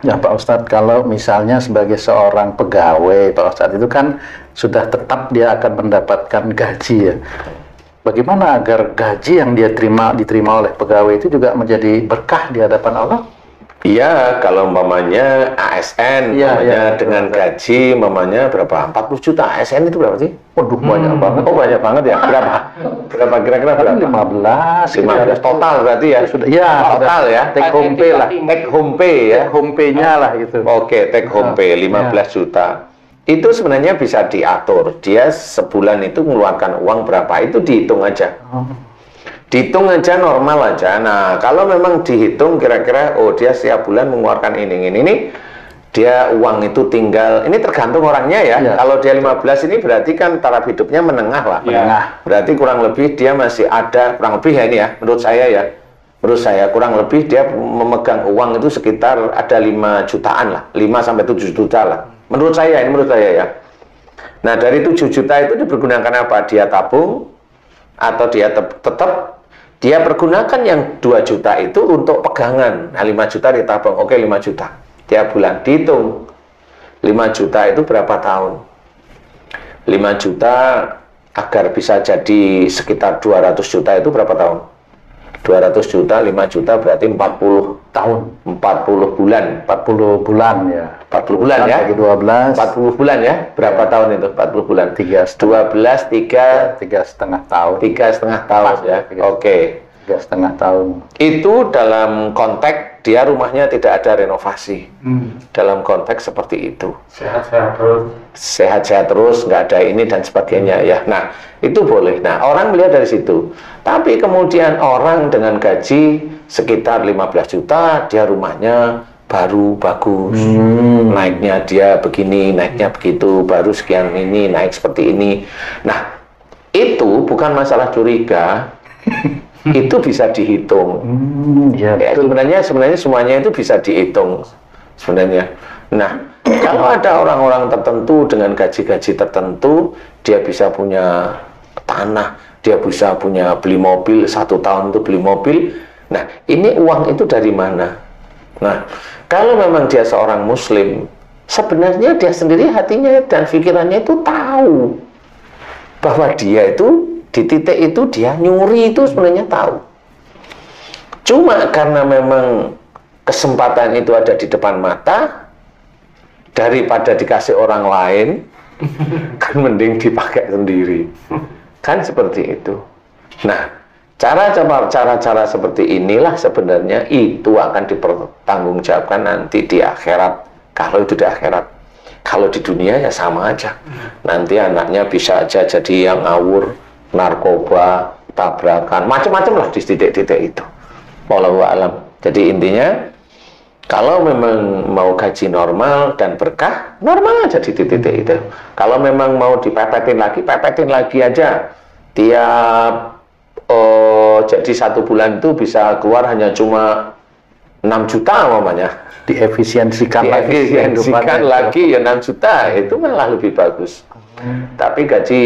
Ya Pak Ustadz, kalau misalnya sebagai seorang pegawai, Pak Ustadz itu kan sudah tetap dia akan mendapatkan gaji ya. Bagaimana agar gaji yang dia diterima oleh pegawai itu juga menjadi berkah di hadapan Allah? Iya, kalau umpamanya ASN, Iya, umpamanya iya, dengan betul. gaji, umpamanya berapa? 40 juta ASN itu berapa sih? Waduh, banyak banget. Oh, banyak banget ya. Berapa? Berapa kira-kira berapa? 15, 15 total berarti ya? sudah, ya, Total ya? take home pay lah. Take home pay ya? Take home pay-nya lah gitu. Oke, take home pay 15 juta. Itu sebenarnya bisa diatur. Dia sebulan itu mengeluarkan uang berapa, itu dihitung aja. Dihitung aja, normal aja. Nah, kalau memang dihitung kira-kira, oh dia setiap bulan mengeluarkan ini, dia uang itu tinggal, ini tergantung orangnya ya. Ya. Kalau dia 15 ini berarti kan taraf hidupnya menengah lah. Menengah. Berarti kurang lebih dia masih ada, kurang lebih ya ini ya, menurut saya ya. Menurut saya kurang lebih dia memegang uang itu sekitar ada 5 jutaan lah. 5 sampai 7 juta lah. Menurut saya, ini menurut saya ya. Nah, dari 7 juta itu dipergunakan apa? Dia tabung, atau dia tetap dia pergunakan yang 2 juta itu untuk pegangan. Nah, 5 juta ditabung. Oke, 5 juta tiap bulan. Dihitung 5 juta itu berapa tahun? 5 juta agar bisa jadi sekitar 200 juta itu berapa tahun? 200 juta, 5 juta berarti 40 Tahun. 40 bulan. 40 bulan ya. 40 bulan ya? Bagi 12. 40 bulan ya? Berapa tahun itu? 40 bulan. 12, 3 3,5 tahun. 3,5 tahun ya. Oke. 3,5 tahun. Itu dalam konteks dia rumahnya tidak ada renovasi. Dalam konteks seperti itu. Sehat-sehat terus. Sehat-sehat terus, nggak ada ini dan sebagainya ya. Nah, itu boleh. Nah, orang melihat dari situ. Tapi kemudian orang dengan gaji sekitar 15 juta, dia rumahnya baru bagus. Naiknya dia begini, naiknya begitu, baru sekian ini, naik seperti ini. Nah, itu bukan masalah curiga. Itu bisa dihitung. Ya, Ya, sebenarnya semuanya itu bisa dihitung sebenarnya. Nah, kalau ada orang-orang tertentu dengan gaji-gaji tertentu, dia bisa punya tanah, dia bisa punya beli mobil, 1 tahun itu beli mobil. Nah, ini uang itu dari mana? Nah, kalau memang dia seorang muslim, sebenarnya dia sendiri hatinya dan pikirannya itu tahu bahwa dia itu di titik itu dia nyuri itu sebenarnya tahu. Cuma karena memang kesempatan itu ada di depan mata, daripada dikasih orang lain, kan mending dipakai sendiri. Kan seperti itu. Nah, cara-cara seperti inilah sebenarnya itu akan dipertanggungjawabkan nanti di akhirat. Kalau itu di akhirat. Kalau di dunia ya sama aja. Nanti anaknya bisa aja jadi yang ngawur, narkoba, tabrakan, macam-macam lah di titik-titik itu. Wallahu a'lam. Jadi intinya, kalau memang mau gaji normal dan berkah, normal aja di titik-titik itu. Kalau memang mau dipepetin lagi aja. Tiap jadi 1 bulan itu bisa keluar hanya cuma 6 juta umpamanya. diefisiensikan lagi ya 6 juta, itu malah lebih bagus. Tapi gaji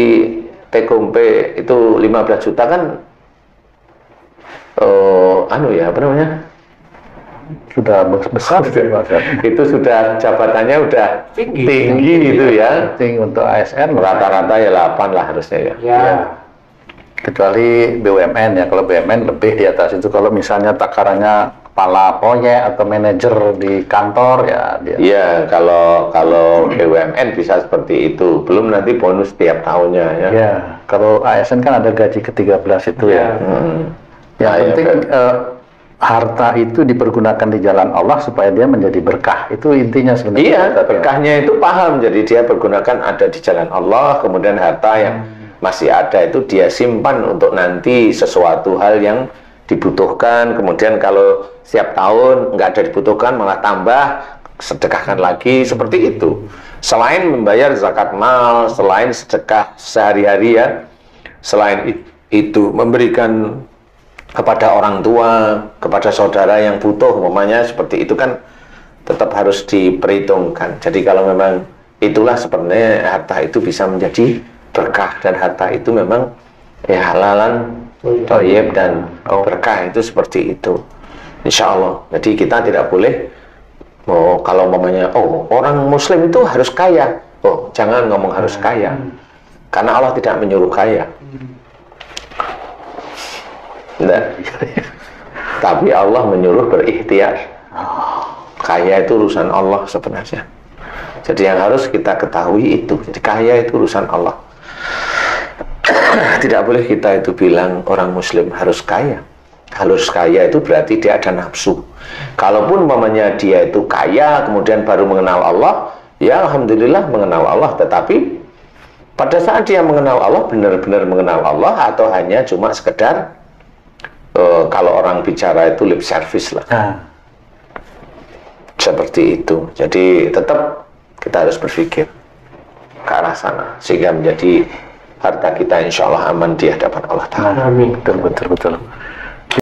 take home pay itu 15 juta kan apa namanya? sudah besar Itu sudah jabatannya udah tinggi itu ya. penting untuk ASN Rata-rata ya 8 lah harusnya ya. Ya. kecuali BUMN ya. Kalau BUMN lebih di atas itu. Kalau misalnya takarannya kepala proyek atau manajer di kantor ya dia. Iya, kalau BUMN bisa seperti itu. Belum nanti bonus tiap tahunnya ya. Ya, kalau ASN kan ada gaji ke-13 itu ya. Yang Nah, penting harta itu dipergunakan di jalan Allah supaya dia menjadi berkah. Itu intinya sebenarnya. Iya, berkahnya itu paham. Jadi dia pergunakan ada di jalan Allah, kemudian harta yang masih ada itu dia simpan untuk nanti sesuatu hal yang dibutuhkan. Kemudian kalau setiap tahun nggak ada dibutuhkan malah tambah, sedekahkan lagi, seperti itu. Selain membayar zakat mal, selain sedekah sehari-hari ya, selain itu memberikan kepada orang tua, kepada saudara yang butuh, umpamanya seperti itu kan tetap harus diperhitungkan. Jadi kalau memang itulah sebenarnya harta itu bisa menjadi berkah, dan harta itu memang ya halalan, thayyib dan berkah itu seperti itu. Insya Allah. Jadi kita tidak boleh Oh, kalau umpamanya, oh orang Muslim itu harus kaya. Oh, jangan ngomong harus kaya, karena Allah tidak menyuruh kaya. Nah, tapi Allah menyuruh berikhtiar. Kaya itu urusan Allah sebenarnya. Jadi yang harus kita ketahui itu. Jadi kaya itu urusan Allah. Tidak boleh kita itu bilang orang Muslim harus kaya. Harus kaya itu berarti dia ada nafsu. Kalaupun mamanya dia itu kaya, kemudian baru mengenal Allah, ya alhamdulillah mengenal Allah. Tetapi pada saat dia mengenal Allah, benar-benar mengenal Allah, atau hanya cuma sekedar kalau orang bicara itu lip service lah. Seperti itu. Jadi tetap kita harus berpikir ke arah sana, sehingga menjadi harta kita insya Allah aman di hadapan Allah Ta'ala. Amin. Betul, betul, betul.